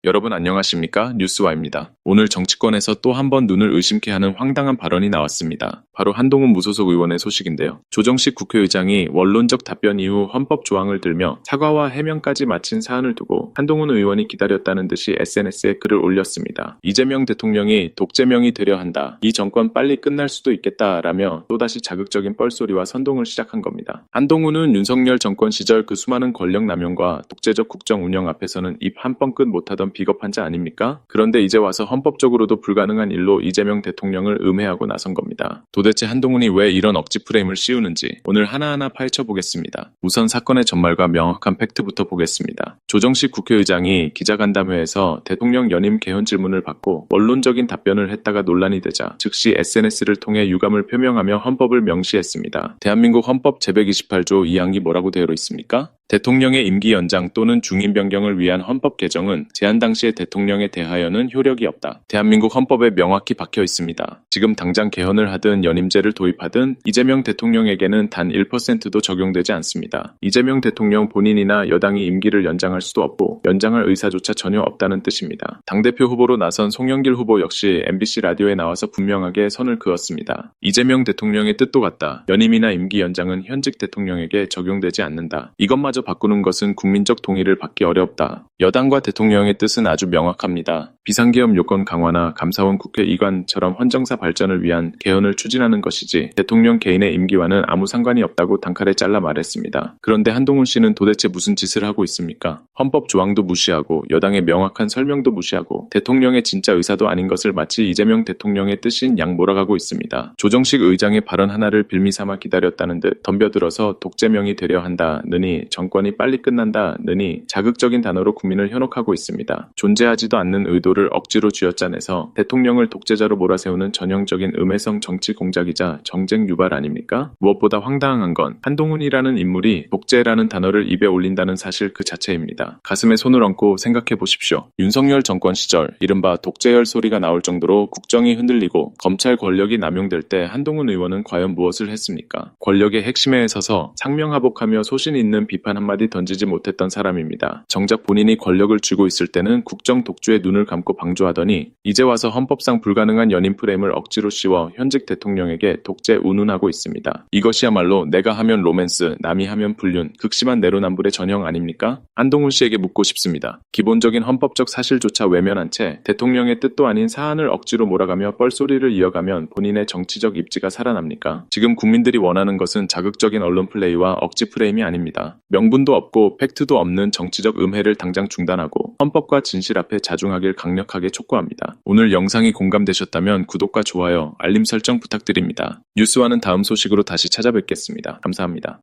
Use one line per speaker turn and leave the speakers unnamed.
여러분 안녕하십니까? 뉴스와입니다. 오늘 정치권에서 또 한 번 눈을 의심케 하는 황당한 발언이 나왔습니다. 바로 한동훈 무소속 의원의 소식인데요. 조정식 국회의장이 원론적 답변 이후 헌법 조항을 들며 사과와 해명까지 마친 사안을 두고 한동훈 의원이 기다렸다는 듯이 SNS에 글을 올렸습니다. 이재명 대통령이 독재명이 되려 한다. 이 정권 빨리 끝날 수도 있겠다라며 또다시 자극적인 뻘소리와 선동을 시작한 겁니다. 한동훈은 윤석열 정권 시절 그 수많은 권력 남용과 독재적 국정 운영 앞에서는 입 한 번 끝 못하던 비겁한 자 아닙니까? 그런데 이제 와서 헌법적으로도 불가능한 일로 이재명 대통령을 음해하고 나선 겁니다. 도대체 한동훈이 왜 이런 억지 프레임을 씌우는지 오늘 하나하나 파헤쳐 보겠습니다. 우선 사건의 전말과 명확한 팩트부터 보겠습니다. 조정식 국회의장이 기자간담회에서 대통령 연임 개헌 질문을 받고 원론적인 답변을 했다가 논란이 되자 즉시 SNS를 통해 유감을 표명하며 헌법을 명시했습니다. 대한민국 헌법 제128조 2항이 뭐라고 되어 있습니까? 대통령의 임기 연장 또는 중임 변경을 위한 헌법 개정은 제한 당시의 대통령에 대하여는 효력이 없다. 대한민국 헌법에 명확히 박혀 있습니다. 지금 당장 개헌을 하든 연임제를 도입하든 이재명 대통령에게는 단 1%도 적용되지 않습니다. 이재명 대통령 본인이나 여당이 임기를 연장할 수도 없고 연장할 의사조차 전혀 없다는 뜻입니다. 당대표 후보로 나선 송영길 후보 역시 MBC 라디오에 나와서 분명하게 선을 그었습니다. 이재명 대통령의 뜻도 같다. 연임이나 임기 연장은 현직 대통령에게 적용되지 않는다. 이것마저 바꾸는 것은 국민적 동의를 받기 어렵다. 여당과 대통령의 뜻은 아주 명확합니다. 비상계엄 요건 강화나 감사원 국회 이관처럼 헌정사 발전을 위한 개헌을 추진하는 것이지 대통령 개인의 임기와는 아무 상관이 없다고 단칼에 잘라 말했습니다. 그런데 한동훈 씨는 도대체 무슨 짓을 하고 있습니까? 헌법 조항도 무시하고 여당의 명확한 설명도 무시하고 대통령의 진짜 의사도 아닌 것을 마치 이재명 대통령의 뜻인 양 몰아가고 있습니다. 조정식 의장의 발언 하나를 빌미삼아 기다렸다는 듯 덤벼들어서 독재명이 되려 한다느니 정권이 빨리 끝난다느니 자극적인 단어로 국민을 현혹하고 있습니다. 존재하지도 않는 의도를 억지로 쥐어짜내서 대통령을 독재자로 몰아세우는 전형적인 음해성 정치 공작이자 정쟁 유발 아닙니까? 무엇보다 황당한 건 한동훈이라는 인물이 독재라는 단어를 입에 올린다는 사실 그 자체입니다. 가슴에 손을 얹고 생각해 보십시오. 윤석열 정권 시절 이른바 독재열 소리가 나올 정도로 국정이 흔들리고 검찰 권력이 남용될 때 한동훈 의원은 과연 무엇을 했습니까? 권력의 핵심에 서서 상명하복하며 소신 있는 비판 한마디 던지지 못했던 사람입니다. 정작 본인이 권력을 쥐고 있을 때는 국정 독주에 눈을 감고 방조하더니 이제 와서 헌법상 불가능한 연임 프레임을 억지로 씌워 현직 대통령에게 독재 운운하고 있습니다. 이것이야말로 내가 하면 로맨스, 남이 하면 불륜, 극심한 내로남불의 전형 아닙니까? 한동훈 씨에게 묻고 싶습니다. 기본적인 헌법적 사실조차 외면한 채 대통령의 뜻도 아닌 사안을 억지로 몰아가며 뻘소리를 이어가면 본인의 정치적 입지가 살아납니까? 지금 국민들이 원하는 것은 자극적인 언론 플레이와 억지 프레임이 아닙니다. 명분도 없고 팩트도 없는 정치적 음해를 당장 중단하고 헌법과 진실 앞에 자중하길 강력하게 촉구합니다. 오늘 영상이 공감되셨다면 구독과 좋아요, 알림 설정 부탁드립니다. 뉴스와는 다음 소식으로 다시 찾아뵙겠습니다. 감사합니다.